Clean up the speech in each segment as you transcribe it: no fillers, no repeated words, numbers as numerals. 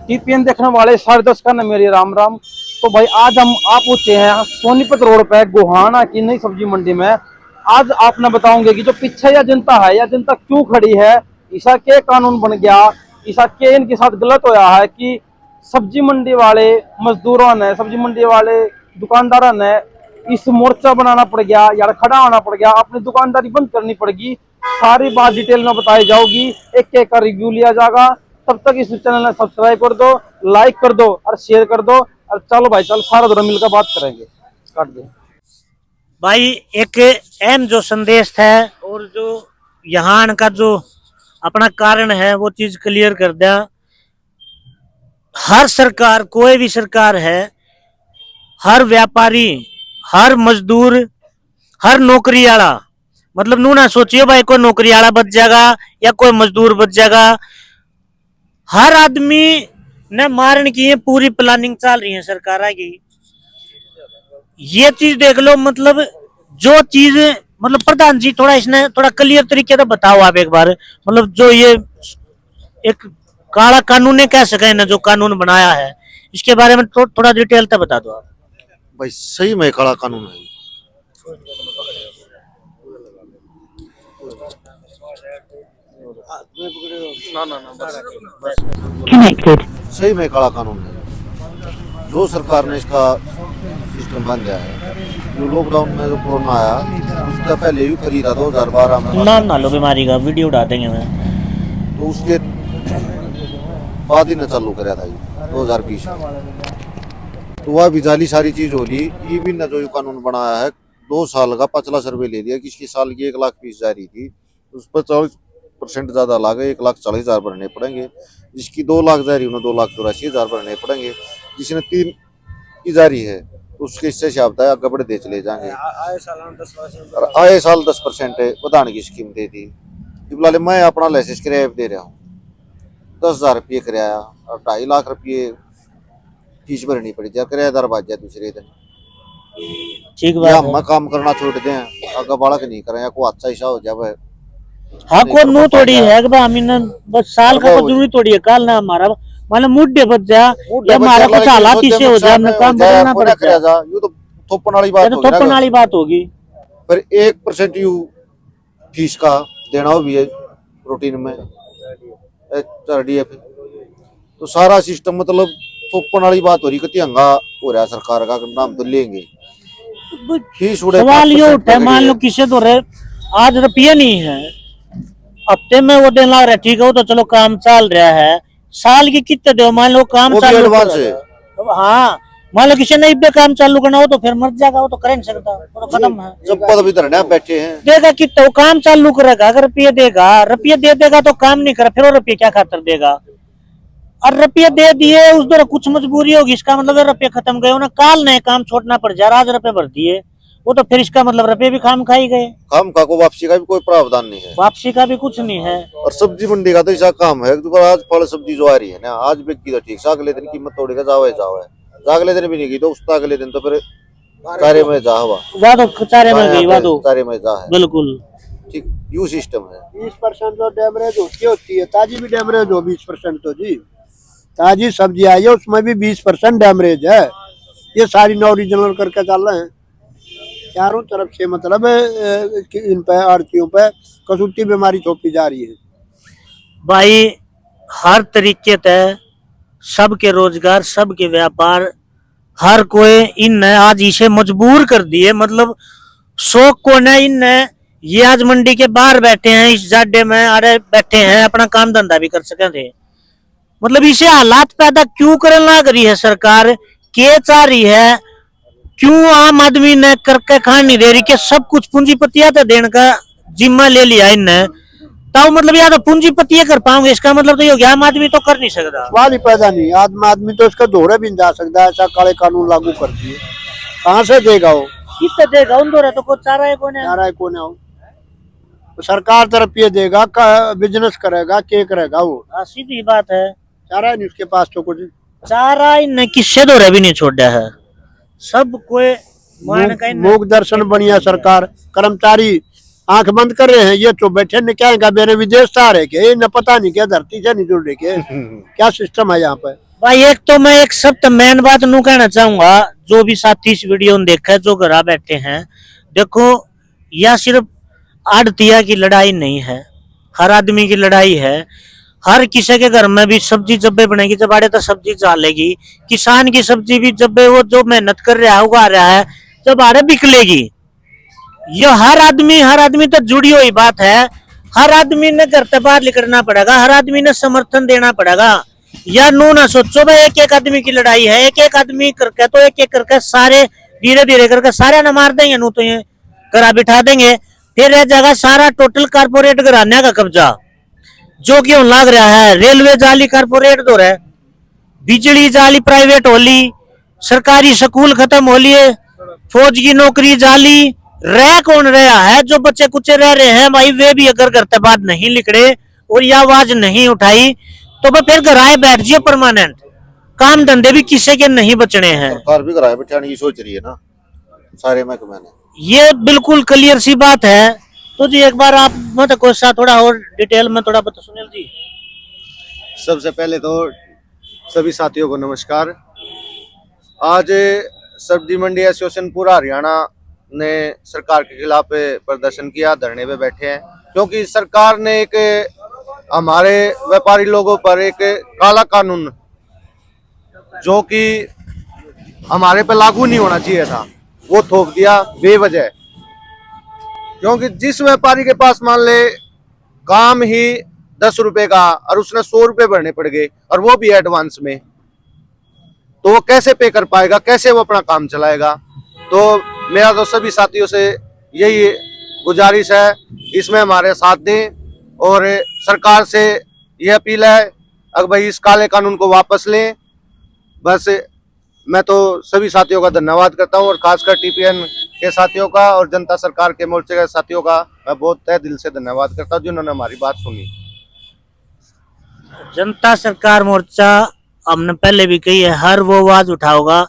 TPN देखने वाले सारे दर्शक का मेरी राम राम। तो भाई आज हम आप पूछे हैं सोनीपत रोड पे गोहाना की नई सब्जी मंडी में। आज आपने बताओगे कि जो पीछे या जनता है या जनता क्यों खड़ी है, ऐसा क्या कानून बन गया, ऐसा क्या इनके साथ गलत होया है कि सब्जी मंडी वाले मजदूरों ने, सब्जी मंडी वाले दुकानदारों ने इस मोर्चा बनाना पड़ गया या खड़ा होना पड़ गया, अपनी दुकानदारी बंद करनी पड़ेगी। सारी बात डिटेल में बताई जाओगी, एक एक का रिव्यू लिया जाएगा। तब तक इस चैनल ने सब्सक्राइब कर दो, लाइक कर दो और शेयर कर दो। और चलो भाई चल सारा दोनों मिलकर बात करेंगे। काट दे भाई। एक अहम जो संदेश है और जो यहाँ का जो अपना कारण है वो चीज क्लियर कर दिया। हर सरकार, कोई भी सरकार है, हर व्यापारी, हर मजदूर, हर नौकरी वाला, मतलब नू ना सोचिए भाई कोई नौकरी वाला बच जाएगा या कोई मजदूर बच जाएगा। हर आदमी ने मारने की पूरी प्लानिंग चल रही है सरकार की। ये चीज देख लो, मतलब जो चीज, मतलब प्रधान जी थोड़ा इसने थोड़ा क्लियर तरीके से बताओ आप एक बार। मतलब जो ये एक काला कानून ने कह सके ना, जो कानून बनाया है इसके बारे में थोड़ा डिटेल से बता दो आप। भाई सही में काला कानून है। सही में काला कानून है। जो सरकार ने इसका सिस्टम बन गया है, जो लॉकडाउन में जो कोरोना आया उसका पहले भी करी था 2012 में नाम ना लो बीमारी का, वीडियो उड़ा देंगे मैं। तो उसके बाद ही न चालू कराया था ये 2020 में। तो वह भी जाली सारी चीज हो ली। ये भी न जो कानून बनाया है 2 साल का पिछला सर्वे ले लिया कि इसकी साल की 1 लाख फीस जारी थी, उस पर 40% ज्यादा लागे 1,40,000 भरने पड़ेंगे। जिसकी 2 लाख जारी उन्हें 2,84,000 भरने पड़ेंगे। जिसने 3 की जारी है उसके हिस्से से आता है आगे बढ़े दे चले जाएंगे। आए साल 10% बढ़ाने की स्कीम दे दी। फिलहाल मैं अपना लाइसेंस किराया दे रहा हूँ 10,000 रुपये किराया और 2.5 लाख रुपये फीस भरनी पड़ी जाए। किराएदार बाज जाए दूसरे दिन, ठीक बात है। हम काम करना छोड़ दें आगे बालक नहीं करें या कोई अच्छा ऐसा हो जाए। हाँ को नू थोड़ी है कि हम इन बस साल का जरूरी थोड़ी है। कल ना हमारा मतलब मुड्ढे बच जा या हमारा कुछ हालात इससे हो जाए, अपना काम बदलना पड़ता है। यू तो थोपन वाली बात होगी, थोपन वाली बात होगी। पर 1% यू फीस का देना हो भी है रूटीन में RDF। तो सारा सिस्टम मतलब थोपन वाली बात हो रही, कति हंगा हो रहा है सरकार का नाम तो लेंगे। सवाल ये उठा, मान लो किसी तो आज रुपया नहीं है, हफ्ते में वो देना रहा, ठीक है तो चलो काम चल रहा है। साल की कितने दो, मान लो काम चालू एडवांस है। हाँ मान लो किसी ने इब्बे काम चालू करना हो तो फिर मर जाएगा, वो तो कर नहीं सकता, वो तो खत्म है। जब पद भी धरने बैठे हैं देगा कितना, वो काम चालू करेगा। अगर रुपये देगा, रुपये दे देगा तो काम नहीं करे, फिर वो रुपये क्या खातर देगा। और रुपये दे दिए उस दौरान कुछ मजबूरी होगी, इसका मतलब रुपये खत्म गए, उन्हें काल नए काम छोड़ना पड़ जा रहा, आज रुपये भर दिए वो तो फिर इसका मतलब रुपये भी खाम खाई गए। काम का को वापसी का भी कोई प्रावधान नहीं है, वापसी का भी कुछ नहीं है। और सब्जी मंडी का तो ऐसा काम है जो आज फल सब्जी जो आ रही है ना, आज बिकी तो ठीक, अगले दिन कीमत तोड़ेगा जावे अगले दिन भी नहीं की तो उसका अगले दिन तो फिर चारे में जा हुआ तो चारे में गई, चारे में जा है। बिल्कुल ठीक यू सिस्टम है। 20% जो डैमरेज होती है, ताजी भी डैमरेज हो 20% तो जी, ताजी सब्जी आई है उसमें भी 20% डैमरेज है। ये सारी नौ ओरिजिनल करके चल रहे हैं चारों तरफ से, मतलब इन पे आड़तियों पे कसूती बीमारी थोपी जा रही है। भाई हर तरीके से सबके रोजगार, सबके व्यापार, हर कोई इन आज इसे मजबूर कर दिए। मतलब शौक को न इन ये आज मंडी के बाहर बैठे हैं, इस जाडे में अरे बैठे हैं, अपना काम धंधा भी कर सके थे। मतलब इसे हालात पैदा क्यों करने लग रही है सरकार, के चाह रही है, क्यों आम आदमी ने करके खान नहीं दे रही, के सब कुछ पूंजीपतिया तो देने का जिम्मा ले लिया इनने। तो मतलब या तो पूंजीपति कर पाओगे, इसका मतलब तो ये हो गया आम आदमी तो कर नहीं सकता। सवाल ही पैदा नहीं, आदमी तो इसका दोहरे भी नहीं जा सकता, ऐसा काले कानून लागू कर दिए। कहाँ से देगा वो, कितना देगा उन दोहरे तो कुछ चारा है कौन है वो। तो सरकार तरफ ये देगा, बिजनेस करेगा, के करेगा वो, सीधी बात है। चारा नहीं उसके पास तो कुछ। चारा इन किससे दोहरे भी नहीं छोड़ा है, सब कोई मूक दर्शन बनिया सरकार। कर्मचारी आंख बंद कर रहे हैं, ये तो बैठे निकालेगा मेरे विदेश से आ रहे के, न पता नहीं क्या धरती से नहीं जुड़ रहे के क्या सिस्टम है यहाँ पे। भाई एक तो मैं एक सब मेन बात नू कहना चाहूंगा, जो भी साथी इस वीडियो में देखा है, जो घर बैठे हैं, देखो यह सिर्फ आड़तिया की लड़ाई नहीं है, हर आदमी की लड़ाई है। हर किसी के घर में भी सब्जी जब भी बनेगी, जब आड़े तो सब्जी चालेगी। किसान की सब्जी भी जब वो जो मेहनत कर रहा है, उगा रहा है, जब आड़े बिकलेगी। ये हर आदमी तो जुड़ी हुई बात है। हर आदमी ने घर से बाहर निकलना पड़ेगा, हर आदमी ने समर्थन देना पड़ेगा। या नू ना सोचो भाई एक एक आदमी की लड़ाई है, एक एक आदमी करके तो एक एक करके सारे धीरे धीरे करके सारे ना मार देंगे, नू तो ये करा बिठा देंगे, फिर रह जाएगा सारा टोटल कारपोरेट घराने का कब्जा, जो क्यों लाग रहा है। रेलवे जाली कारपोरेट दो रहा, बिजली जाली प्राइवेट होली, सरकारी स्कूल खत्म होली, फौज की नौकरी जाली, रह कौन रहा है? जो बच्चे कुचे रह रहे हैं भाई, वे भी अगर करते बाद नहीं लिखड़े और ये आवाज नहीं उठाई तो वह फिर घर आए बैठ जिए परमानेंट। काम धंधे भी किसी के नहीं बचने हैं। सरकार भी कराए बैठाने की सोच रही है ना सारे महकमे ने। ये बिल्कुल क्लियर सी बात है। तो जी एक बार आप मतलब कोई सा थोड़ा और डिटेल में थोड़ा बता सुनील जी। सबसे पहले तो सभी साथियों को नमस्कार। आज सब्जी मंडी एसोसिएशन पूरा हरियाणा ने सरकार के खिलाफ प्रदर्शन किया, धरने पे बैठे हैं, क्योंकि सरकार ने एक हमारे व्यापारी लोगों पर एक काला कानून जो कि हमारे पे लागू नहीं होना चाहिए था वो थोप दिया बेवजह। क्योंकि जिस व्यापारी के पास मान ले काम ही 10 रुपए का और उसने 100 रुपए भरने पड़ गए और वो भी एडवांस में, तो वो कैसे पे कर पाएगा, कैसे वो अपना काम चलाएगा। तो मेरा तो सभी साथियों से यही गुजारिश है, इसमें हमारे साथ दें और सरकार से यह अपील है अगर भाई इस काले कानून को वापस लें। बस मैं तो सभी साथियों का धन्यवाद करता हूं और खासकर टीपीएन के साथियों का और जनता सरकार के मोर्चे के साथियों का मैं बहुत तहे दिल से धन्यवाद करता हूं जिन्होंने हमारी बात सुनी। जनता सरकार मोर्चा हमने पहले भी कही है, हर वो आवाज उठाओगा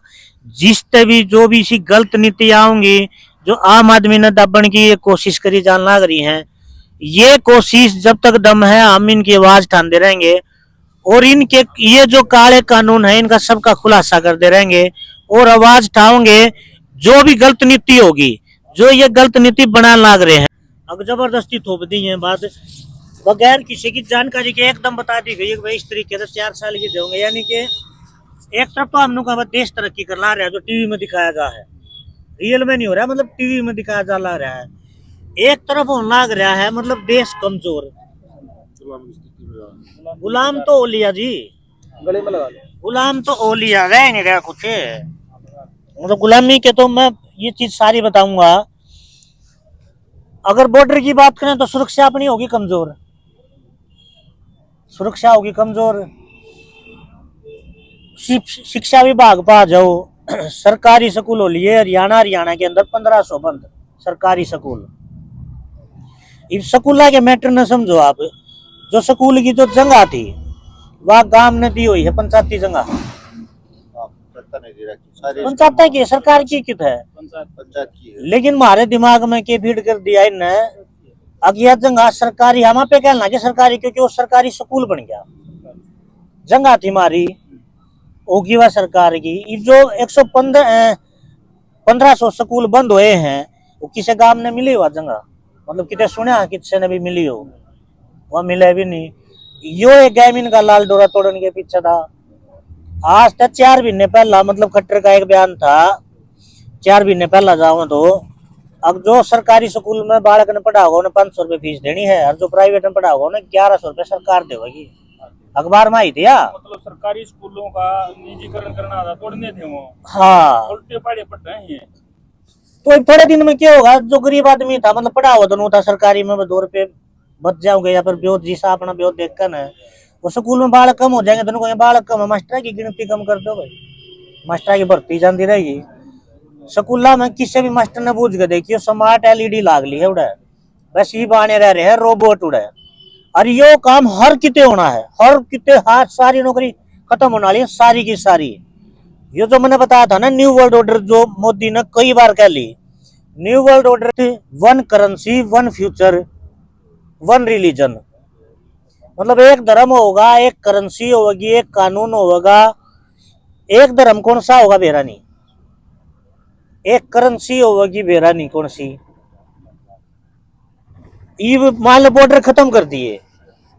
जिसते भी जो भी इसी गलत नीति आऊंगी, जो आम आदमी ने दबन की ये कोशिश करी जान लाग रही है, ये कोशिश जब तक दम है हम इनकी आवाज ठानते रहेंगे और इनके ये जो काले कानून है इनका सबका खुलासा करते रहेंगे और आवाज उठाओगे। जो भी गलत नीति होगी, जो ये गलत नीति बना लाग रहे हैं, अब जबरदस्ती थोप दी है बात बगैर किसी की जानकारी के एकदम बता दी गई है भाई इस तरीके से 4 साल की देंगे। यानी कि एक तरफ तो हम लोग का देश तरक्की कर ला रहा है, जो टीवी में दिखाया जा है, रियल में नहीं हो रहा, मतलब टीवी में दिखाया जा ला रहा है। एक तरफ होने लग रहा है मतलब देश कमजोर, गुलाम तो हो लिया जी, गले में लगा लो। गुलाम तो हो लिया, रह नहीं रहा कुछ, मतलब गुलामी के तो मैं ये चीज सारी बताऊंगा। अगर बॉर्डर की बात करें तो सुरक्षा अपनी होगी कमजोर, सुरक्षा होगी कमजोर। शिक्षा विभाग पा जाओ, सरकारी स्कूल हो लिए हरियाणा के अंदर 1500 बंद सरकारी स्कूल। इस स्कूल के मैटर न समझो आप, जो स्कूल की जो जगह थी वह गांव ने दी हुई है, पंचायती जगह, पंचायत की सरकार की कित है, पंचायत की है। लेकिन हमारे दिमाग में के फीड कर दिया इनने अगिया जगह सरकारी, हम पे कहना कि सरकारी, क्योंकि वो सरकारी स्कूल बन गया, जगह थी हमारी होगी वह सरकार की। जो 1500 स्कूल बंद हुए हैं वो किसी गांव ने मिली हुआ जगह, मतलब कितने सुना किसी ने भी मिली हो, वह मिले भी नहीं। यो एक गैमिन का लाल डोरा तोड़ने के पीछे था। आज तक 4 महीने पहला, मतलब खट्टर का एक बयान था 4 महीने पहला जाओ तो, अब जो सरकारी स्कूल में बालक ने पढ़ा होगा उन्हें 500 रुपए फीस देनी है और जो प्राइवेट में पढ़ा होगा उन्हें 1100 रुपए सरकार देगी। अखबार में आई थी या? मतलब सरकारी स्कूलों का निजीकरण करना था, तोड़ने थे वो। हाँ, उल्टे पाड़े पड़ रहे हैं। तो थोड़े दिन में क्या होगा, जो गरीब आदमी था, मतलब पढ़ा हुआ दोनों था, सरकारी में 2 रुपए बच जाओगे या फिर ब्योत जिसा अपना ब्योत देखकर है, वो स्कूल में बालक कम हो जाएंगे, दोनों को बालक कम है, मास्टर की गिनती कम कर दो भाई, मास्टर की भर्ती जाती रहेगी। स्कूला में किसी भी मास्टर ने पूछ के देखियो स्मार्ट LED लाग ली है उड़ा, बस ये बहाने रह रहे हैं रोबोट उड़ा, और यो काम हर किते होना है, हर किते हाथ सारी नौकरी खत्म होने वाली है सारी की सारी। ये जो मैंने बताया था ना न्यू वर्ल्ड ऑर्डर, जो मोदी ने कई बार कह ली, न्यू वर्ल्ड ऑर्डर थी 1 करेंसी 1 फ्यूचर 1 रिलीजन, मतलब एक धर्म होगा, एक करेंसी होगी, एक कानून होगा, एक धर्म कौन सा होगा बेरानी, एक करेंसी होगी बेरानी कौन सी। ये मान लो बॉर्डर खत्म कर दिए,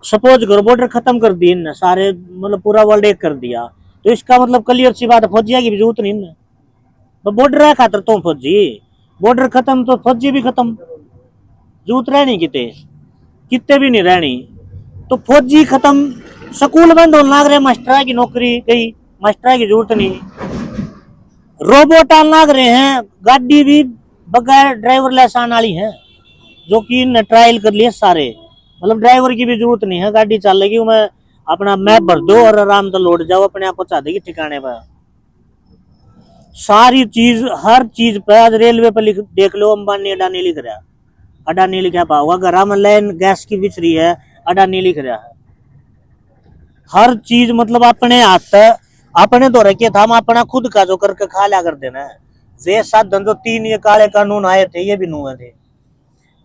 सपोज करो बॉर्डर खत्म कर दिए ना सारे, मतलब पूरा वर्ल्ड एक कर दिया, तो इसका मतलब क्लियर सी बात है फौजिया की भी जरूरत नहीं ना। तो बॉर्डर है खातर तो फौजी, बॉर्डर खत्म तो फौजी भी खत्म, जरूरत रहनी कितने भी नहीं रहनी। तो फौजी खत्म, स्कूल बंद होने लग रहे, मास्टर की नौकरी गई, मास्टर की जरूरत नहीं, रोबोट आने लग रहे हैं, गाड़ी भी बगैर ड्राइवर लेस आने वाली है, जो कि ट्रायल कर लिए सारे, मतलब ड्राइवर की भी जरूरत नहीं है, गाड़ी चलेगी, मैं अपना मैप भर दो और आराम से लौट जाओ, अपने आप पहुंचा देगी ठिकाने पर। सारी चीज, हर चीज पे आज रेलवे पे देख लो, अंबानी अडानी लिख रहा है, अडानी लिखा पाओगा, घर में लाइन गैस की बिछ रही है, अडानी लिख रहा है। हर चीज मतलब अपने हाथ, अपने तो रखे था, हम अपना खुद का जो करके खा लिया कर देना है। वे साधन जो 3 ये काले कानून आए थे, ये भी नुए थे,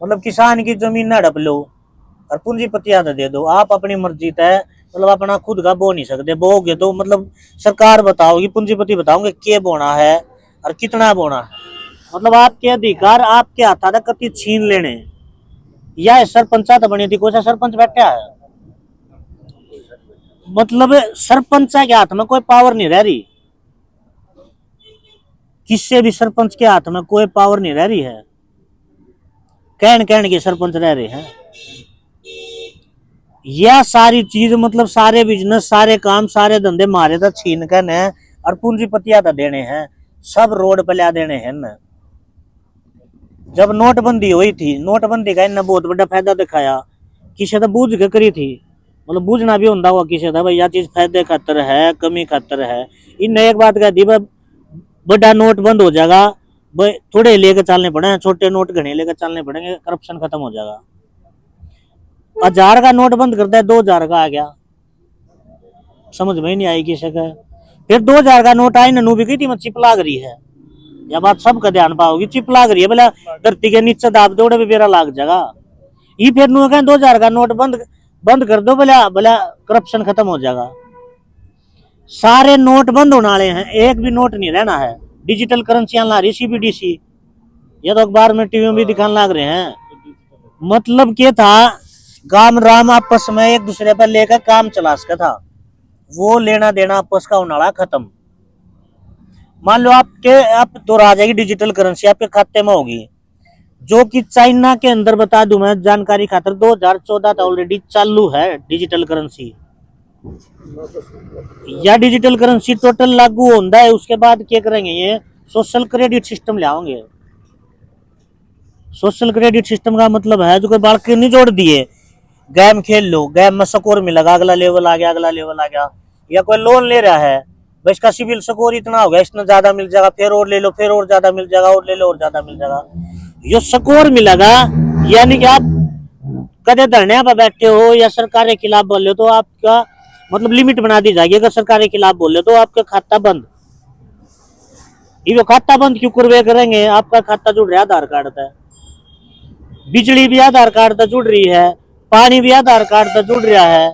मतलब किसान की जमीन न हड़प लो और पूंजीपतियां दे दो, आप अपनी मर्जी तय, मतलब अपना खुद का बो नहीं सकते, बोगे तो मतलब सरकार बताओगी, पूंजीपति बताओगे के बोना है और कितना बोना है, मतलब आपके अधिकार आपके हाथ तक कति छीन लेने। या सरपंचा तो बनी थी, कोई सा सरपंच बैठा है, मतलब सरपंच के हाथ में कोई पावर नहीं रह रही, किससे भी सरपंच के हाथ में कोई पावर नहीं रह रही है, कहन के सरपंच रह रहे हैं। यह सारी चीज मतलब सारे बिजनेस, सारे काम, सारे धंधे मारे तो छीन कर न और पूंजीपतिया तो देने हैं, सब रोड पे ला देने हैं न। जब नोटबंदी हुई थी, नोटबंदी का इन्हें बहुत बड़ा फायदा दिखाया, किसी तो बूझ के करी थी, मतलब बूझना भी होता हुआ किसी था भाई, यह चीज फायदे खातर है, कमी खातर है। इनने एक बात कह दी, बड़ा नोट बंद हो जाएगा, थोड़े लेकर चलने पड़े, छोटे नोट घने लेकर चलने पड़ेंगे, करप्शन खत्म हो जाएगा। 1000 का नोट बंद करता है, 2000 का आ गया, समझ में ही नहीं आई किसी का। फिर 2000 का नोट आई, ननू भी कही थी चिप लाग रही है, यह बात सबका ध्यान पाओगी, चिप लाग रही है, बोला धरती के नीचे दाब दौड़े भी बेरा लाग जाएगा। ये फिर नू कहें 2000 का नोट बंद कर दो, बोला करप्शन खत्म हो जाएगा। सारे नोट बंद होने वाले हैं, एक भी नोट नहीं रहना है, डिजिटल करेंसियां ला रही CBDC, ये तो अखबार में टीवी में भी दिखाने लग रहे हैं। मतलब क्या था, गाम राम आपस में एक दूसरे पर लेकर काम चला सका था, वो लेना देना आपस का होना खत्म। मान लो आप तो आ जाएगी डिजिटल करेंसी आपके खाते में होगी, जो कि चाइना के अंदर बता दूं मैं जानकारी खातर 2014 तक ऑलरेडी चालू है डिजिटल करेंसी। या डिजिटल करेंसी टोटल लागू होता है, उसके बाद क्या करेंगे, ये सोशल क्रेडिट सिस्टम लाओगे। सोशल क्रेडिट सिस्टम का मतलब है जो कोई बालक नहीं जोड़ दिए, गेम खेल लो, गेम में स्कोर मिलेगा, अगला लेवल आ गया, अगला लेवल आ गया। या कोई लोन ले रहा है, भाई इसका सिविल स्कोर इतना हो गया, इसमें ज्यादा मिल जाएगा, फिर और ले लो, फिर और ज्यादा मिल जाएगा, और ले लो और ज्यादा मिल जाएगा। जो स्कोर मिलेगा, यानी कि आप कदे धरने पर बैठे हो या सरकार के खिलाफ बोले तो आपका मतलब लिमिट बना दी जाएगी, अगर सरकार के खिलाफ बोले तो आपका खाता बंद। ये खाता बंद क्यों करवे करेंगे, आपका खाता जुड़ रहा है आधार कार्ड से, बिजली भी आधार कार्ड से जुड़ रही है, पानी भी आधार कार्ड से जुड़ रहा है,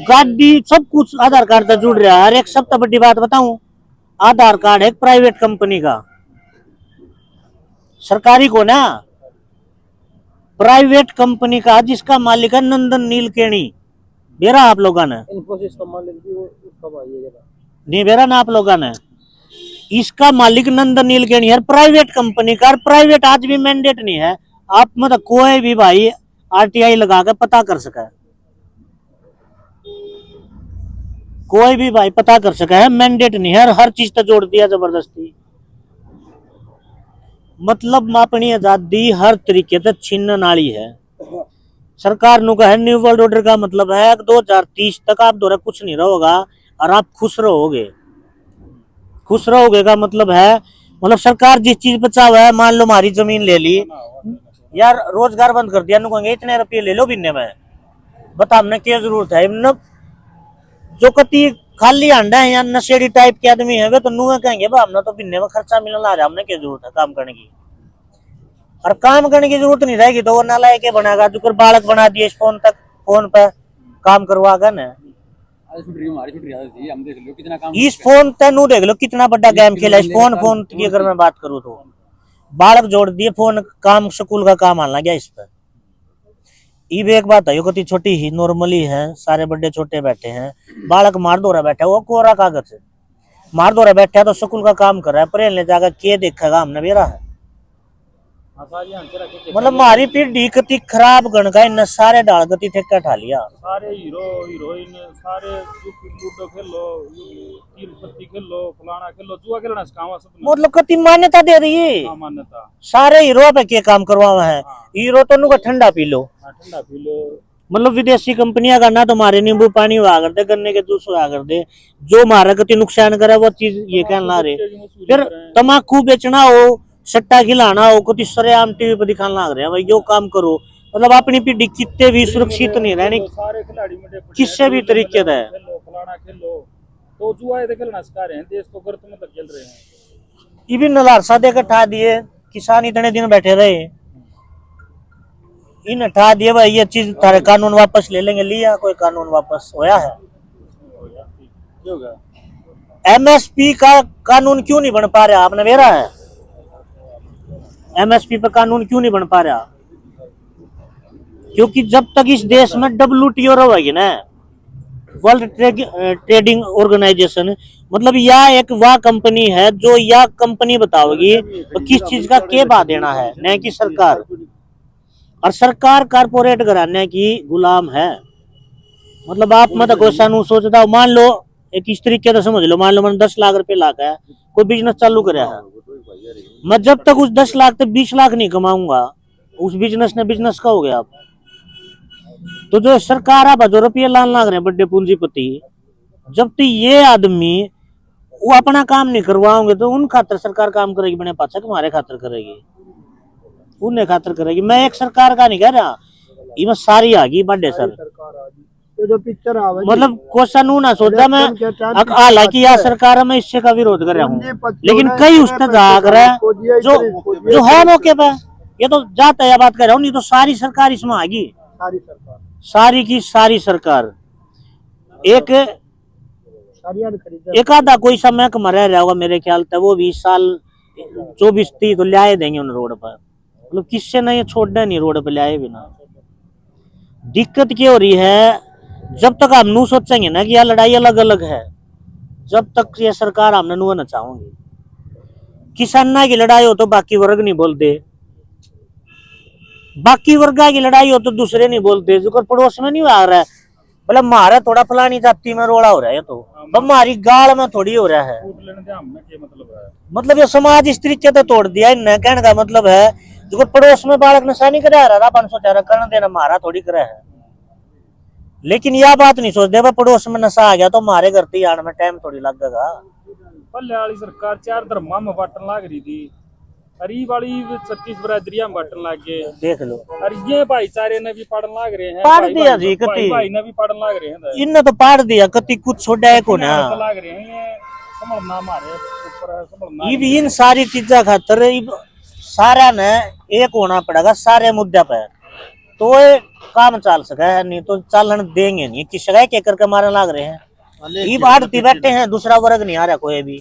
गाड़ी सब कुछ आधार कार्ड से जुड़ रहा है। और एक सबसे बड़ी बात बताऊं, आधार कार्ड है प्राइवेट कंपनी का, सरकारी को ना, प्राइवेट कंपनी का, जिसका मालिक है नंदन नीलकेणी। बेरा आप लोगों ने इन्फोसिस का मालिक भी उसका भाई है, नहीं बेरा ना आप लोगों ने, इसका मालिक नंदन नीलकेणी है, प्राइवेट कंपनी का। प्राइवेट आज भी मैंडेट नहीं है, आप मतलब कोई भी भाई RTI लगा कर पता कर सका है, कोई भी भाई पता कर सका है, मैंडेट नहीं है, हर चीज तो जोड़ दिया जबरदस्ती। मतलब अपनी आजादी हर तरीके से छीनने वाली है सरकार नु का है। न्यू वर्ल्ड ऑर्डर का मतलब है 2030 तक आप दोरा कुछ नहीं रहोगा और आप खुश रहोगे। खुश रहोगे का मतलब है, मतलब सरकार जिस चीज पे चाहे, मान लो हमारी जमीन ले ली यार, रोजगार बंद कर दिया, कहेंगे इतने रुपये ले लो बिन्ने में, बता हमने क्या जरूरत है। मतलब जो कति खाली अंडा है या नशेड़ी टाइप के आदमी है वे तो नुआ कहेंगे हमने तो बिन्ने में खर्चा मिलने आ रहा, हमने क्या जरूरत है काम करने की। और काम करने की जरूरत नहीं रहेगी तो वो नालायक के बनाएगा, जो बालक बना दिए फोन पे काम करवागा ना। इस फोन तेनू देख लो कितना बड़ा गेम खेला इस फोन की अगर मैं बात करूँ तो बालक जोड़ दिए फोन काम स्कूल का काम आना गया इस पर। इब एक बात है कति छोटी ही नॉर्मली है सारे बड़े छोटे बैठे हैं बालक मार दो रहा बैठा वो कोरा कागज है मार दो रहा बैठा है तो स्कूल का काम कर रहा है पर ले जाकर के देखेगा हमने बेरा है मतलब हमारी पीढ़ी कति खराब गण का इन सारे डाल गति ठेका ठा लिया सारे हीरो हीरोइन सारे लूडो खेलो तीर पत्ती खेलो फलाना खेलो जुआ खेलना सिखावा सब मतलब कति मान्यता दे रही है मान्यता सारे हीरो पे के काम करवा है हीरो तो नुका ठंडा पी लो ठंडा पी लो मतलब विदेशी कंपनियां का ना तुम्हारे नींबू पानी हुआ करते गन्ने के जूस हुआ करते जो मारा कति नुकसान करे वो चीज ये कहना रहे फिर तम्बाकू बेचना हो सट्टा खिलाना हो कुछ सरेआम टीवी पर दिखाने लग रहे हैं भाई जो काम करो मतलब अपनी पीढ़ी कितने भी सुरक्षित नहीं रहनी सारे खिलाड़ी में किसी भी तरीके से खेलो फलाना खेलो तो जुआ ये खेलना सिखा रहे हैं देश को गर्त में तक खेल रहे हैं ये भी नलारसा देकर ठा दिए किसान इतने दिन बैठे रहे इन ठा दिए भाई ये चीज थारे कानून वापस ले लेंगे लिया कोई कानून वापस होया है एमएसपी का कानून क्यों नहीं बन पा रहा आपने मेरा है एमएसपी पर कानून क्यों नहीं बन पा रहा क्योंकि जब तक इस देश में WTO रहेगी ना वर्ल्ड ट्रेडिंग ऑर्गेनाइजेशन मतलब यह एक वह कंपनी है जो यह कंपनी बताओगी तो किस चीज का के बाद देना है न कि सरकार और सरकार कारपोरेट घराने की गुलाम है मतलब आप मतलब क्वेश्चन सोचता हो मान लो एक इस तरीके से समझ लो मान लो मैंने 10 लाख रुपए लाका है कोई बिजनेस चालू कराया है मैं जब तक उस 10 लाख तक 20 लाख नहीं कमाऊंगा उस बिजनेस ने बिजनेस का हो गया आप तो जो सरकार आप जो रुपये लान लाग रहे हैं बड़े पूंजीपति जब तक ये आदमी वो अपना काम नहीं करवाओगे तो उन खातर सरकार काम करेगी बने पाचा तुम्हारे खातर करेगी उन्हें खातर करेगी मैं एक सरकार का नहीं कह रहा ये सारी आ गई बड़े सर ये जो पिक्चर आ मतलब क्वेश्चन ना सोचा मैं हालांकि यह सरकार मैं इससे का विरोध कर रहा हूँ लेकिन कई उस तक जाग रहा है जो है मौके पे ये तो जाता है बात कर रहा हूँ नहीं तो सारी सरकार इसमें आ गई सारी की सारी सरकार एक आधा कोई समय कम रह रहा होगा मेरे ख्याल से वो 20 साल 24-30 तो लियाए देंगे उन रोड पर मतलब किससे नहीं छोड़ना नहीं रोड पे लाए बिना दिक्कत क्या हो रही है जब तक हम नू सोचेंगे ना कि यह लड़ाई अलग अलग है जब तक ये सरकार हमने नू ना चाहोगे किसाना की लड़ाई हो तो बाकी वर्ग नहीं बोलते बाकी वर्ग की लड़ाई हो तो दूसरे नहीं बोलते जो पड़ोस में नहीं आ रहा है मतलब मारा थोड़ा फलानी जाति में रोड़ा हो रहा है तो हमारी गाल में थोड़ी हो रहा है मतलब ये समाज इस तरीके से तोड़ दिया इन्हें कहने का मतलब है जो पड़ोस में बालक नशा नहीं करा रहा 500 करने देना मारा थोड़ी करा है लेकिन यह बात नहीं सोचते भाई पड़ोस में नशा आ गया तो मारे घर ही आने में टाइम थोड़ी लगेगा पहले वाली सरकार 4 धर्मा में बांटन लग रही थी अरी वाली 36 बरादरियां में बांटन लग गए देख लो और ये भाईचारे ने भी पढ़न लग रहे हैं पाड़ दिया जी कति भाई ने भी पढ़न लग रहे हैं इनने तो पाड़ दिया कति कुछ छोड़ा है को ना लग रहे हैं ये समझना हमारे ऊपर समझना इन सारी चीजा खातर सारा ने एक होना पड़ेगा सारे मुद्दे पे तो काम चल सके नहीं तो चालन देंगे नहीं किस जगह के करके मारने लग रहे हैं ये आड़ती बैठे हैं दूसरा वर्ग नहीं आ रहा कोई भी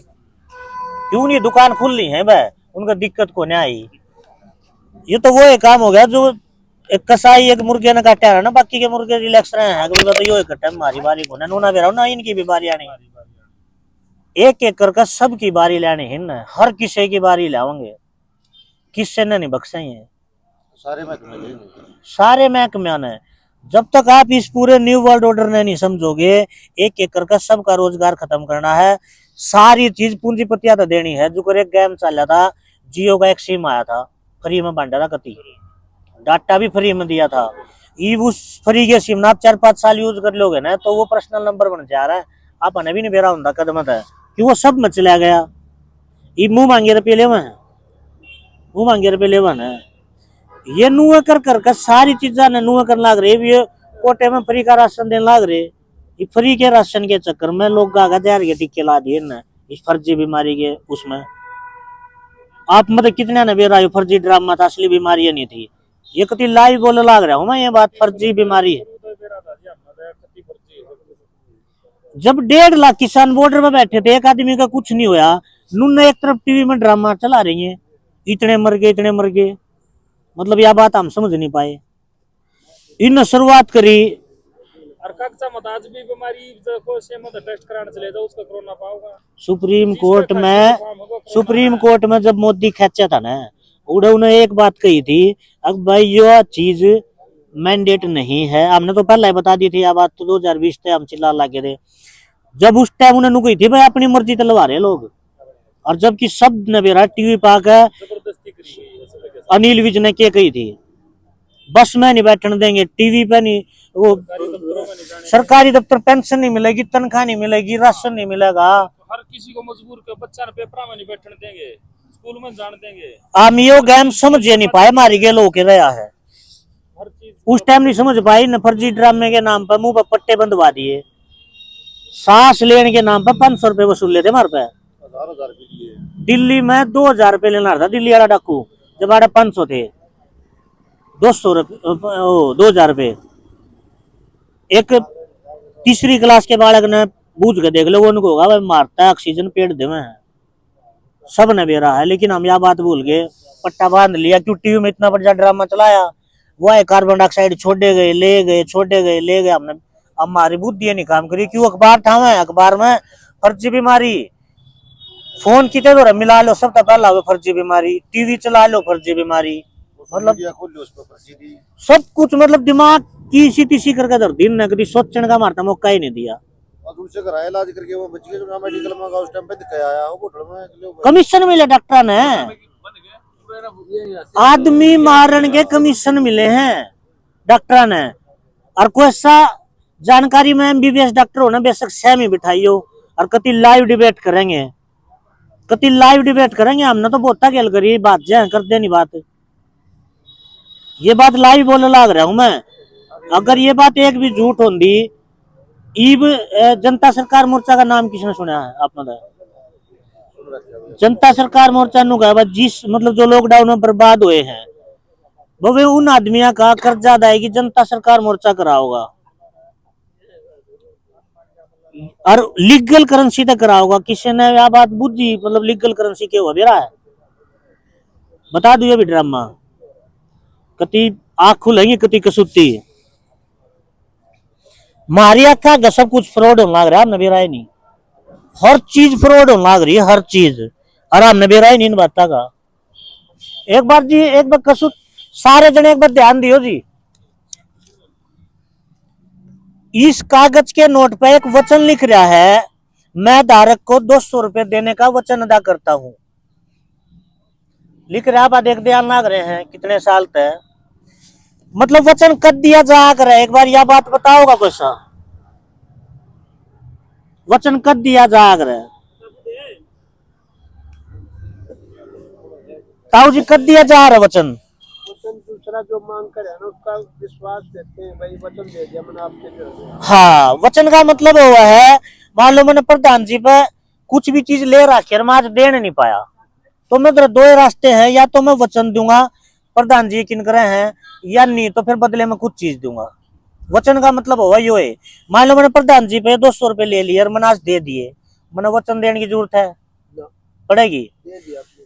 क्यों नहीं दुकान खुल रही है भाई उनका दिक्कत को नहीं आई ये तो वो एक काम हो गया जो एक कसाई एक मुर्गे ने काटा है ना बाकी के मुर्गे रिलैक्स रहे हैं कभी बताइए इकट्ठा हमारी बारी को ना भी रहा ना इनकी भी बारी आनी एक एक करके सबकी बारी लेनी है ना हर किसी की बारी लाओगे किससे नहीं बख्शेंगे सारे महकमे ने जब तक आप इस पूरे न्यू वर्ल्ड ऑर्डर ने नहीं समझोगे एक एक करके सबका रोजगार खत्म करना है सारी चीज पूंजीपतियां तो देनी है जो एक गेम चल रहा था जियो का एक सिम आया था फ्री में बांटा था कति डाटा भी फ्री में दिया था ये उस फ्री के सिम आप 4-5 साल यूज कर लोगे ना तो वो पर्सनल नंबर बन जा रहा है आप भी नहीं बेरा होता कदम है कि वो सब में चला गया ये मुंह मांगे रुपये ले मुंह मांगे रुपये ले है ये नुआ कर सारी चीजा ने नुआ कर लाग रही ये कोटे में फ्री का राशन देने लाग रहे ये फ्री के राशन के चक्कर में लोग गागा जा रही टिक्के ला दिए ना इस फर्जी बीमारी के उसमें आप मतलब कितने ने बेरा फर्जी ड्रामा था असली बीमारी नहीं थी ये कति लाइव बोले लाग रहा हूँ मैं ये बात फर्जी बीमारी है जब 1.5 लाख किसान बॉर्डर में बैठे थे, एक आदमी का कुछ नहीं हुआ, नुन्ने एक तरफ टीवी में ड्रामा चला रही है, इतने मर गए इतने मर गए। मतलब यह बात हम समझ नहीं पाए। इन शुरुआत करी और कागजा मत आज भी बीमारी को से मत टेस्ट कराने चले जाओ, उसका कोरोना पाओगा। सुप्रीम कोर्ट में जब मोदी खेचा था ना, उन्होंने एक बात कही थी, अब भाई यह चीज मैंडेट नहीं है। हमने तो पहले ही बता दी थी यह बात, तो 2020 से हम चिल्ला लगे थे। जब उस टाइम उन्होंने कही थी भाई अपनी मर्जी तलवा रहे लोग, और जबकि सब नवेरा टीवी पाकर जबरदस्ती करी। अनिल विज ने क्या कही थी, बस में नहीं बैठने देंगे, टीवी पे नहीं, वो सरकारी दफ्तर पेंशन नहीं मिलेगी, तनख्वाह नहीं मिलेगी, राशन नहीं मिलेगा। हर किसी को मजबूर कर बच्चा ने पेपर में नहीं बैठने देंगे, स्कूल में जाने देंगे। हम यो गेम समझ नहीं पाए, मारी गए लोग के रहा है। हर चीज उस टाइम नहीं समझ पाई न, फर्जी ड्रामे के नाम पर मुंह पर पट्टे बंधवा दिए, सांस लेने के नाम पर 500 रुपए वसूल लेते हमारे पे। 1000 के लिए दिल्ली में 2000 रुपए लेना था दिल्ली वाला डाकू, जब आड़े 500 थे, 200 रुपए 2000 रुपए। एक तीसरी क्लास के बालक ने बूझ के देख लो, वो उनको होगा भाई मारता है ऑक्सीजन पेड़ दे में, सब ने बेरा है। लेकिन हम यह बात भूल गए, पट्टा बांध लिया, क्यों टीवी में इतना बड़ा ड्रामा चलाया, वो है कार्बन डाइऑक्साइड छोड़े गए ले गए, छोड़े गए ले गए। हमने हमारी बुद्धि नहीं काम करी, क्यों अखबार था मैं, अखबार में फर्जी बीमारी, फोन की तरह मिला लो सब तो पहला फर्जी बीमारी, टीवी चला लो फर्जी बीमारी, मतलब सब कुछ, मतलब दिमाग की सी तीसी करके धर दिन न कभी सोचने का मारता मौका ही नहीं दिया। उनसे कराया इलाज करके वो बच गए, जो मेडिकल में उस टाइम पे दिखाया आया वो होटल में कमीशन मिले डॉक्टर ने, आदमी मारन के कमीशन मिले हैं डॉक्टर ने। और कोई सा जानकारी में एमबीबीएस डॉक्टर हो ना, बेशक सहमी बिठाई हो, और कति लाइव डिबेट करेंगे, कति लाइव डिबेट करेंगे। हमने तो बहुत गल करी बात जय कर देनी बात, ये बात लाइव बोलने लाग रहा हूं मैं। अगर ये बात एक भी झूठ होंगी, ईब जनता सरकार मोर्चा का नाम किसने सुना है आपने? जनता सरकार मोर्चा नु का जिस मतलब जो लॉकडाउन में बर्बाद हुए हैं, वो वे उन आदमियों का कर्जा अदायगी जनता सरकार मोर्चा करा होगा, और लीगल करेंसी तक करा होगा। किसी ने यह बात बुझी, मतलब लीगल करेंसी के हुआ बेरा है, बता दो ये भी ड्रामा, कति आँख खुलेंगी कति कसुती। मारी आखा का सब कुछ फ्रॉड होने लग रहा है, हमने बेरा ही नहीं, हर चीज फ्रॉड होने लग रही है, हर चीज, और हमने बेरा ही नहीं इन बात का। एक बार जी, एक बार कसुत सारे जने एक बार ध्यान दियो जी, इस कागज के नोट पे एक वचन लिख रहा है, मैं धारक को 200 रुपए देने का वचन अदा करता हूं, लिख रहा है। देख ध्यान लग रहे हैं कितने साल तक, मतलब वचन कद दिया जा कर, एक बार यह बात बताओगा कैसा वचन कद दिया जा कर, ताऊ जी कद दिया जा रहा वचन, दूसरा जो मांग करे ना उसका विश्वास देते हैं, भाई वचन दे दिया मैंने आपके जो। हाँ, वचन का मतलब हुआ है, मान लो मैंने प्रधान जी पे कुछ भी चीज ले रखी है, मैं आज दे नहीं पाया, तो मैं दो ही रास्ते हैं, या तो मैं वचन दूंगा प्रधान जी यकीन करे हैं, या नहीं तो फिर बदले में कुछ चीज दूंगा। वचन का मतलब हुआ यो है, मान लो मैंने प्रधान जी पे 200 रुपए ले लिए और मैंने आज दे दिए, मैंने वचन देने की जरूरत है पड़ेगी?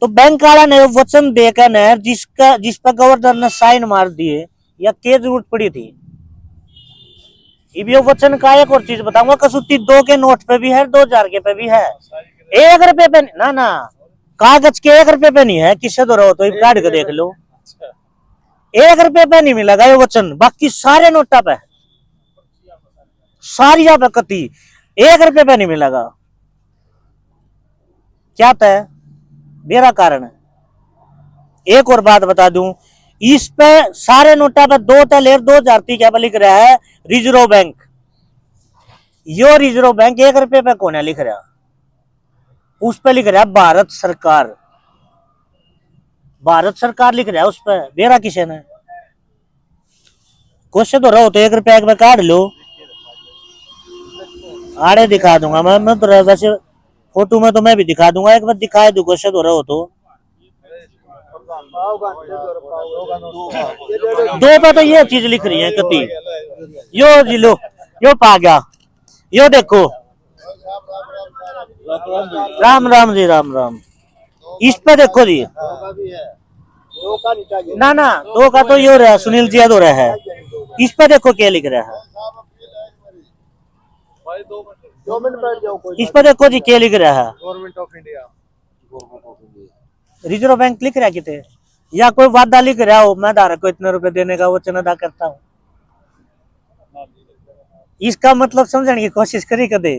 तो बैंक वाला ने वचन देकर न जिस पर गवर्नर ने साइन मार दिए, या क्या जरूरत पड़ी थी? ये वचन का एक और चीज बताऊंगा, कसौटी 2 के नोट पे भी है, 2000 के पे भी है, 1 रुपए पे ना कागज के 1 रुपए पे नहीं है, किससे दो रहो तो काट के देख लो, 1 रुपए पे नहीं मिलेगा ये वचन, बाकी सारे नोटा पे, सारी पे कति 1 रुपए पे नहीं मिलेगा। क्या तय मेरा कारण है? एक और बात बता दूं, इस पे सारे नोटा पे 2 तलेर 2003 क्या पे लिख रहा है रिजर्व बैंक, यो रिजर्व बैंक 1 रुपए पे कौन है लिख रहा, उस पे लिख रहा है भारत सरकार, भारत सरकार लिख रहा है उस पे, मेरा किसे ने क्वेश्चन तो रहो तो 1 रुपया में काट लो, आड़े दिखा दूंगा मैं तो, वैसे फोटो में तो मैं भी दिखा दूंगा, एक बार दिखाए दो क्वेश्चन हो रहा हो तो 2 पे तो ये चीज लिख रही है कति, यो जी लो, यो पा गया, यो देखो राम राम जी, राम राम। इस पे देखो जी, दो का नहीं चाहिए। ना ना, दो का तो यो रहा है, सुनील जी हो रहा है। इस पे देखो क्या लिख रहा है, 2 मिनट बैठ जाओ कोई। इस पे देखो जी क्या लिख रहा है, government of India. Reserve bank लिख रहा है कितने, या कोई वादा लिख रहा हो, मैं धारक को इतने रुपए देने का वचन अदा करता हूँ। इसका मतलब समझने की कोशिश करी कदे।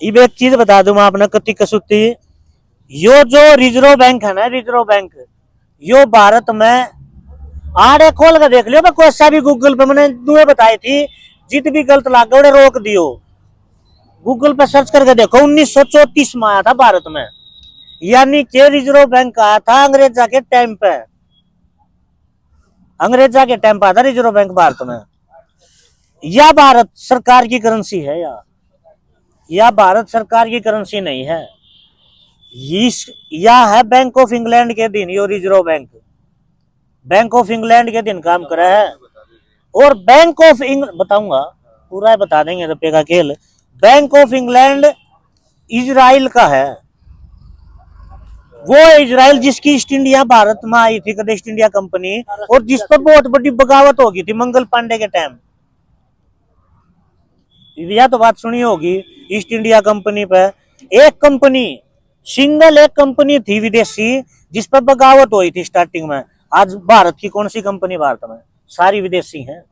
अब एक चीज बता दूं मैं आपने कति कसुती, यो जो रिजर्व बैंक है ना, रिजर्व बैंक, यो भारत में आड़े खोल कर देख लियो, मैं कोई सा भी गूगल पे मैंने दुए बताई थी, जित भी गलत लाग गए रोक दियो। गूगल पे सर्च करके देखो, 1934 में आया था भारत में, यानी कि रिजर्व बैंक आया था अंग्रेजा के टाइम पे, अंग्रेजा के टाइम पे आया था रिजर्व बैंक भारत में। या भारत सरकार की करेंसी है या भारत सरकार की करेंसी नहीं है, या है बैंक ऑफ इंग्लैंड के दिन, यो reserve bank bank of England के दिन काम करा है। और बैंक ऑफ इंग्लैंड बताऊंगा, पूरा बता देंगे रुपये का खेल। बैंक ऑफ इंग्लैंड इजराइल का है, वो इजराइल जिसकी ईस्ट इंडिया भारत में आई थी, कदे ईस्ट इंडिया कंपनी, और जिस पर बहुत बड़ी बगावत हो गई थी मंगल पांडे के टाइम। यह तो बात सुनी होगी, ईस्ट इंडिया कंपनी पे एक कंपनी, सिंगल एक कंपनी थी विदेशी जिस पर बगावत हुई थी स्टार्टिंग में। आज भारत की कौन सी कंपनी भारत में, सारी विदेशी हैं।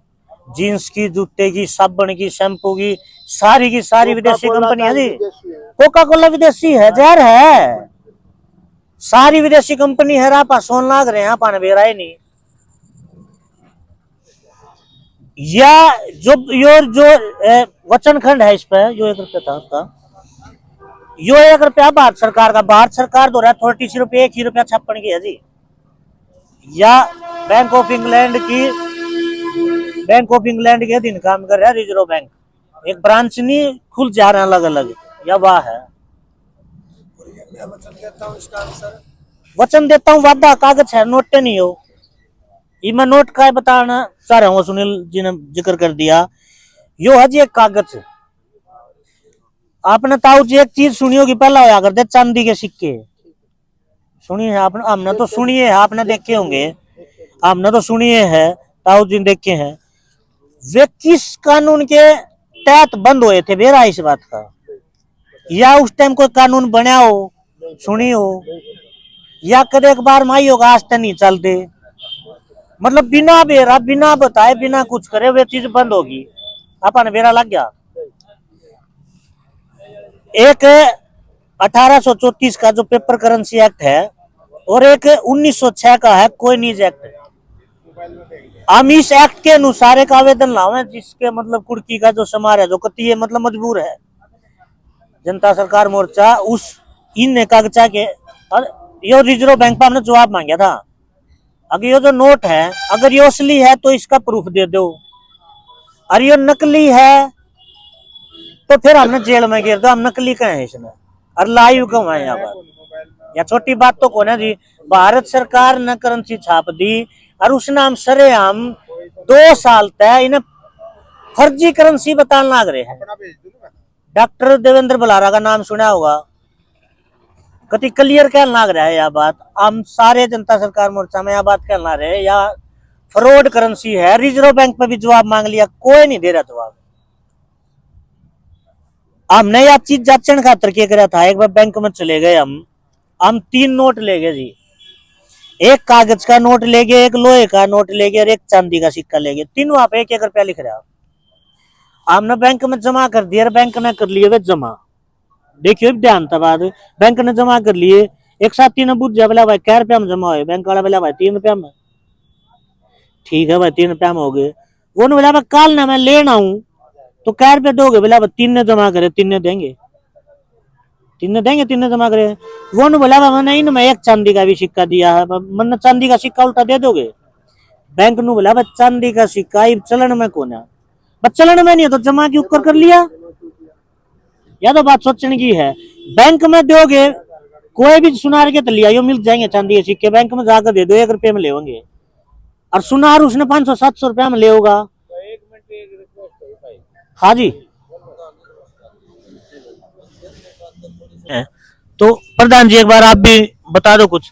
जींस की, जूते की, साबुन की, शैम्पू की सारी विदेशी कंपनी है जी। कोका कोला विदेशी है, जहर है, सारी विदेशी कंपनी है। आप सोन लाग रहे हैं, आप बेरा ही नहीं। या जो वचन खंड है इस पे, जो 1 रुपया था आपका, यो 1 रुपया भारत सरकार का, भारत सरकार दो रहा है 36 रुपये, 1 ही रुपया छप्पन की है जी। या बैंक ऑफ इंग्लैंड के दिन काम कर रहा है रिजर्व बैंक, एक ब्रांच नहीं खुल जा रहा अलग अलग, या वाह है। वचन देता हूँ, वादा कागज है, नोट नहीं हो। ये मैं नोट का बताना चाह रहा हूँ, सुनील जी ने जिक्र कर दिया, यो है जी एक कागज। आपने ताऊ जी एक चीज सुनी होगी, पहला होया करते चांदी के सिक्के, सुनिए है आपने, हमने तो सुनिए है, आपने देखे होंगे, हमने तो सुनिए है, ताऊ जी देखे हैं। वे किस कानून के तहत बंद हुए थे, बेरा इस बात का, या उस टाइम कोई कानून बना हो, सुनी हो, या कदे एक बार माई होगा, आज तक नहीं चलते। मतलब बिना बेरा, बिना बताए, बिना कुछ करे वे चीज बंद होगी, अपन बेरा लग गया। एक 1834 का जो पेपर करेंसी एक्ट है, और एक 1906 का है कोइनीज एक्ट। हम इस एक्ट के अनुसार एक आवेदन लावे, जिसके मतलब कुर्की का जो समार है, जो कती है मतलब मजबूर है जनता सरकार मोर्चा, उस इन कागजा के, और ये रिजर्व बैंक पर हमने जवाब मांगा था, अगर ये जो नोट है, अगर ये असली है तो इसका प्रूफ दे दो, और ये नकली है तो फिर हमने जेल में गिर दो। हम नकली कहे हैं इसमें, और लाइव क्यों है यहाँ पर, या छोटी बात तो कौन है जी। भारत सरकार ने करेंसी छाप दी, और उसने हम सरेआम 2 साल तक इन्हें फर्जी करेंसी बताने लग रहे हैं। डॉक्टर देवेंद्र बलारा का नाम सुना होगा, कति क्लियर कहना लग रहा है यह बात। हम सारे जनता सरकार मोर्चा में यह बात कहना रहे, या फ्रॉड करेंसी है। रिजर्व बैंक पे भी जवाब मांग लिया, कोई नहीं दे रहा जवाब। हमने यह चीज जांचने खातर क्या करा था, एक बार बैंक में चले गए हम 3 नोट ले गए जी, एक कागज का नोट ले गए, एक लोहे का नोट ले गए, और एक चांदी का सिक्का ले गए। तीनों आप 1-1 रुपया लिख रहे हो। हमने बैंक में जमा कर दिया, बैंक ने कर लिए वे जमा। देखियो ध्यान था बात, बैंक ने जमा कर लिए, एक साथी ने पूछा, बोला भाई क्या रुपया में जमा हुए, बैंक वाला बोला भाई 3 रुपया में। ठीक है भाई 3 रुपया में हो गए। वो बोला भाई कल ना मैं लेना हूँ, तो क्या रुपया दोगे, बोला 3 ने जमा करे, 3 ने देंगे, 3 ने देंगे, 3 ने जमा करे। वो ने बोला मैंने इनमें एक चांदी का भी सिक्का दिया है, मैंने चांदी का सिक्का उल्टा दे दोगे। बैंक ने बोला भाई चांदी का सिक्का चलन में कौन है, चलन में नहीं है तो जमा क्यों कर लिया। या तो बात सोचने की है, बैंक में दोगे, कोई भी सुनार के तलिया यो मिल जाएंगे चांदी के सिक्के, बैंक में जाकर दे दो 1 रुपये में ले होंगे, और सुनार उसने 500-700 रुपया में ले होगा। हाँ जी, तो प्रधान जी एक बार आप भी बता दो कुछ।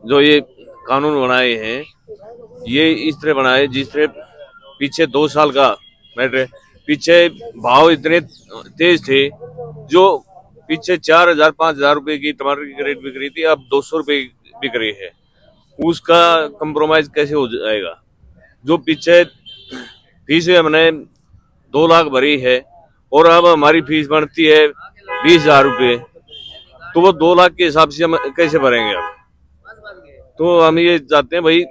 जो ये कानून बनाए हैं ये इस तरह बनाए जिस तरह पीछे 2 साल का मैटर, पीछे भाव इतने तेज थे, जो पीछे 4,000 5,000 रुपए की टमाटर की क्रेट बिक रही थी, अब 200 रुपए बिक रही है। उसका कंप्रोमाइज कैसे हो जाएगा? जो पीछे फीस हमने 2 लाख भरी है और अब हमारी फीस बनती है 20,000 रुपये, तो वो 2 लाख के हिसाब से हम कैसे भरेंगे? अब तो हम ये चाहते हैं भाई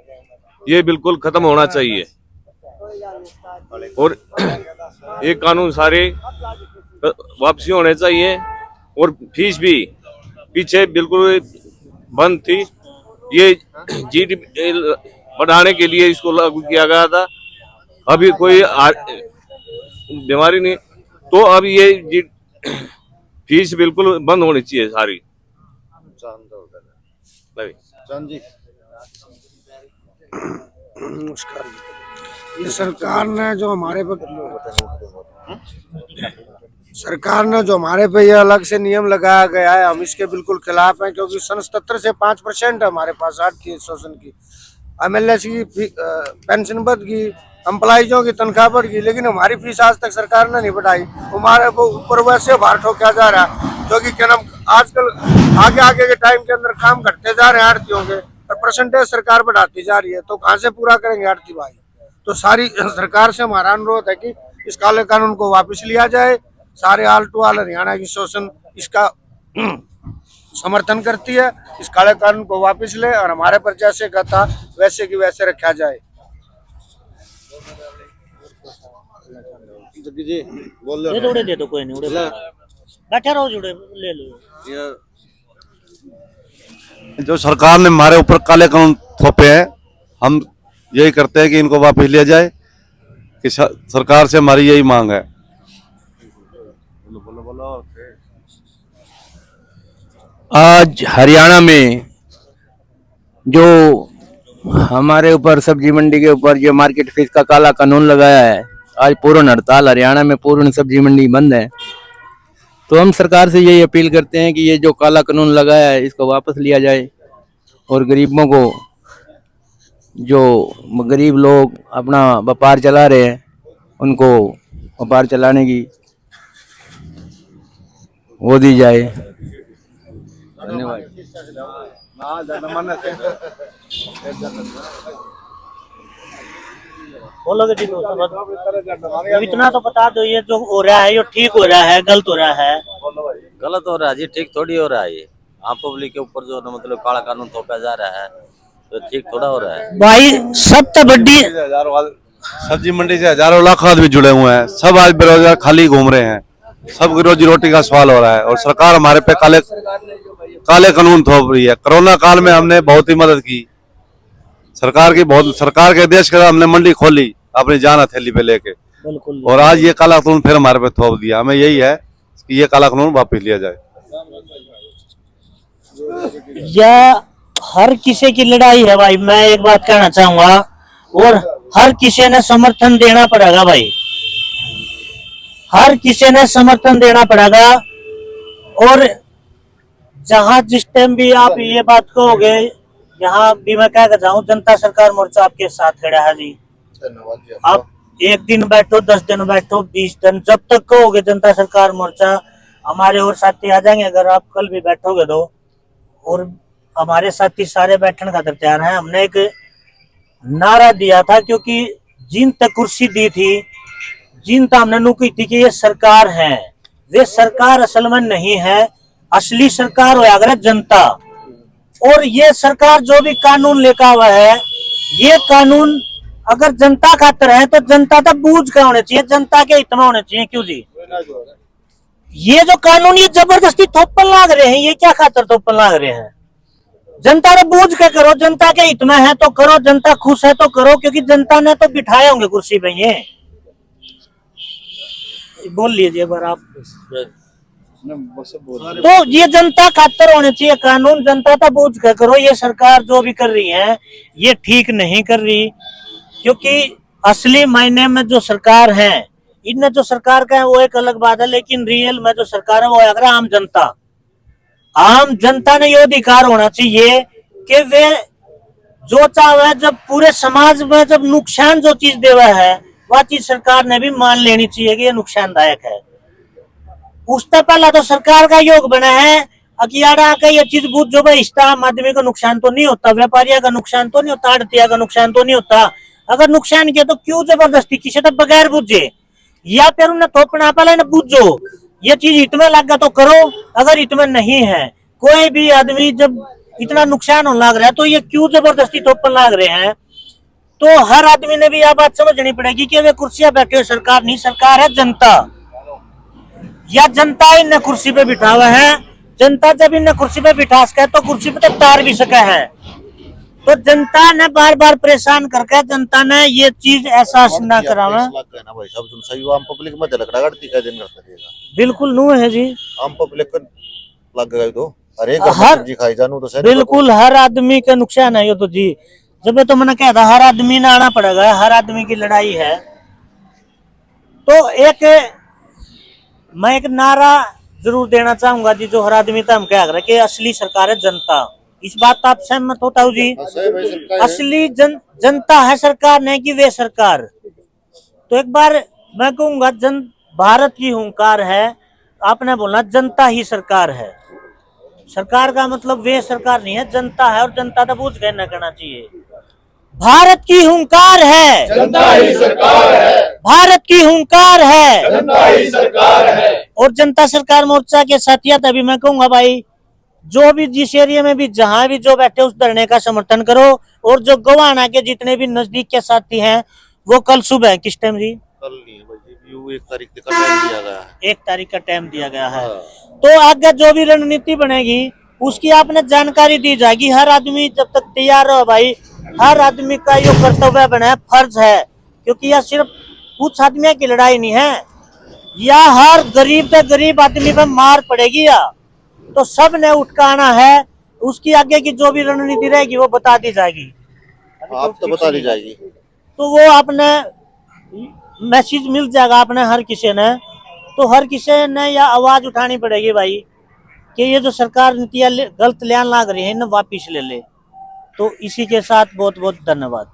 ये बिल्कुल खत्म होना चाहिए और ये कानून सारे वापसी होने चाहिए और फीस भी पीछे बिल्कुल बंद थी। ये जीडीपी बढ़ाने के लिए इसको लागू किया गया था, अभी कोई बीमारी नहीं, तो अब ये फीस बिल्कुल बंद होनी चाहिए सारी। नमस्कार। ये सरकार ने जो हमारे पे ये अलग से नियम लगाया गया है, हम इसके बिल्कुल खिलाफ हैं, क्योंकि सन 77 से 5% है हमारे पास आर्थिक शोषण की। एमएलए की पेंशन बढ़ गई, एम्प्लॉइजों की तनख्वाह बढ़ गई, लेकिन हमारी फीस आज तक सरकार ने नहीं बढ़ाई। हमारे ऊपर वैसे भार ठोका जा रहा है, जो कि क्या नाम आजकल आगे के टाइम के अंदर काम करते जा रहे हैं आड़तियों के, और परसेंटेज सरकार बढ़ाती जा रही है, तो कहाँ से पूरा करेंगे आड़ती भाई? तो सारी सरकार से हमारा अनुरोध है कि इस काले कानून को वापस लिया जाए। सारे आल टू आल हरियाणा की शोषण इसका समर्थन करती है। इस काले कानून को वापस ले और हमारे पर जैसे का था वैसे की वैसे रखा जाए। दे दो कोई नहीं, बैठे रहो, जुड़े ले लो। जो सरकार ने हमारे ऊपर काले कानून थोपे हैं, हम यही करते हैं कि इनको वापस लिया जाए, कि सरकार से हमारी यही मांग है। आज हरियाणा में जो हमारे ऊपर सब्जी मंडी के ऊपर जो मार्केट फीस का काला कानून लगाया है, आज पूर्ण हड़ताल, हरियाणा में पूर्ण सब्जी मंडी बंद है। तो हम सरकार से यही अपील करते हैं कि ये जो काला कानून लगाया है इसको वापस लिया जाए, और गरीबों को, जो गरीब लोग अपना व्यापार चला रहे हैं, उनको व्यापार चलाने की वो दी जाए। धन्यवाद। बोलोगे जी तो इतना तो बता दो, ये जो हो रहा है ये ठीक हो रहा है, गलत हो रहा है? गलत हो रहा है जी, ठीक थोड़ी हो रहा है। ये आम पब्लिक के ऊपर जो मतलब काला कानून थोपा जा रहा है, तो ठीक थोड़ा हो रहा है भाई। सबसे बड़ी सब्जी मंडी से हजारों लाखों आदमी जुड़े हुए हैं, सब आज बेरोजगार खाली घूम रहे हैं, सबकी रोजी रोटी का सवाल हो रहा है, और सरकार हमारे पे काले कानून थोप रही है। कोरोना काल में हमने बहुत ही मदद की, सरकार के देश के हमने मंडी खोली अपनी जान हथेली पे लेके, और आज ये काला कानून फिर हमारे पे थोप दिया। हमें यही है कि ये काला कानून वापस लिया जाए। यह हर किसी की लड़ाई है भाई, मैं एक बात कहना चाहूंगा, और हर किसी ने समर्थन देना पड़ेगा भाई, हर किसी ने समर्थन देना पड़ेगा। और जहां जिस टाइम भी आप ये बात कहोगे, यहाँ भी मैं क्या कहता हूँ, जनता सरकार मोर्चा आपके साथ खड़ा है जी। आप 1 दिन बैठो, 10 दिन बैठो, 20 दिन, जब तक कहोगे जनता सरकार मोर्चा, हमारे और साथी आ जाएंगे। अगर आप कल भी बैठोगे तो, और हमारे साथी सारे बैठने का तैयार हैं। हमने एक नारा दिया था, क्योंकि जिन तक कुर्सी दी थी, जिन तक हमने नुकी थी कि ये सरकार है, वे सरकार असल में नहीं है। असली सरकार हो अगर जनता, और ये सरकार जो भी कानून लेकर हुआ है, ये कानून अगर जनता खातर है तो जनता तक बूझ का होना चाहिए, जनता के हित में होना चाहिए। क्यों जी? ये जो कानून ये जबरदस्ती थोपन लाग रहे हैं, ये क्या खातर थोपन लाग रहे हैं? जनता ने बूझ के करो, जनता के हित में है तो करो, जनता खुश है तो करो, क्योंकि जनता ने तो बिठाए होंगे कुर्सी पे। ये बोल लीजिए बार आप। तो ये जनता खातर होने चाहिए कानून, जनता का बूझ के करो। ये सरकार जो भी कर रही है ये ठीक नहीं कर रही, क्योंकि असली मायने में जो सरकार है इनने जो सरकार का है वो एक अलग बात है, लेकिन रियल में जो सरकार है वो है अगर आम जनता ने ये अधिकार होना चाहिए कि वे जो चाहे, जब पूरे समाज में जब नुकसान जो चीज देवा है वह चीज सरकार ने भी मान लेनी चाहिए कि ये नुकसानदायक है। उससे पहला तो सरकार का योग बना है अकियाड़ा का ये चीज बुझ जो भाई इसका आम आदमी का नुकसान तो नहीं होता, व्यापारियों का नुकसान तो नहीं होता, आड़तिया का नुकसान तो नहीं होता। अगर नुकसान किया तो क्यों जबरदस्ती किसी तो बगैर बुझे, या फिर उन्हें थोपना पहले न बुझो ये चीज इतने लग गया तो करो, अगर इतने नहीं है कोई भी आदमी जब इतना नुकसान होने लग रहा है तो ये क्यों जबरदस्ती थोपन लग रहे हैं। तो हर आदमी ने भी यह बात समझनी पड़ेगी कि वे कुर्सियां बैठे हुए सरकार नहीं, सरकार है जनता, या जनता इन्हें कुर्सी पे बिठा हुआ है। जनता जब इन्हें कुर्सी पे बिठा सके तो कुर्सी पे तो तार भी सके है। तो जनता ने बार बार परेशान करके जनता ने ये चीज एहसास ना करावा। भाई सब तुम सही आम पब्लिक में झलकड़ा करती का दिन करता रहेगा, बिल्कुल नू है जी, आम पब्लिक को लग गई तो अरे हर सब्जी खाई जानू तो बिल्कुल हर आदमी का नुकसान है ये तो जी। जब तो मैंने कहा था हर आदमी ने आना पड़ेगा, हर आदमी की लड़ाई है। तो मैं एक नारा जरूर देना चाहूंगा जी, जो हर आदमी तो हम कह रहे कि असली सरकार है जनता। इस बात आप सहमत होता हूँ जी? असली जनता है सरकार, नहीं कि वे सरकार। तो एक बार मैं कहूंगा भारत की हुंकार है, आपने बोलना जनता ही सरकार है। सरकार का मतलब वे सरकार नहीं है, जनता है, और जनता तो पूछ गए ना करना चाहिए। भारत की हुंकार है, जनता ही सरकार है। भारत की हुंकार है, जनता ही सरकार है। और जनता सरकार मोर्चा के साथिया तभी मैं कहूंगा भाई, जो भी जिस एरिया में भी जहां भी जो बैठे उस धरने का समर्थन करो। और जो गोवाना के जितने भी नजदीक के साथी हैं वो कल सुबह किस टाइम जी? कल नहीं भाई, 1 तारीख का टाइम दिया गया है। 1 तारीख का टाइम दिया गया है। तो आगे जो भी रणनीति बनेगी उसकी आपने जानकारी दी जाएगी। हर आदमी जब तक तैयार हो भाई, हर आदमी का ये कर्तव्य बना है, फर्ज है, क्योंकि यह सिर्फ कुछ आदमियों की लड़ाई नहीं है, या हर गरीब से गरीब आदमी पर मार पड़ेगी, या तो सब ने उठकाना है। उसकी आगे की जो भी रणनीति रहेगी वो बता दी जाएगी, आप तो बता दी जाएगी। तो वो आपने मैसेज मिल जाएगा आपने हर किसी ने। तो हर किसी ने यह आवाज उठानी पड़ेगी भाई कि ये जो सरकार नीतियां गलत लान लग रही है इन्हें वापिस ले ले। तो इसी के साथ बहुत बहुत धन्यवाद।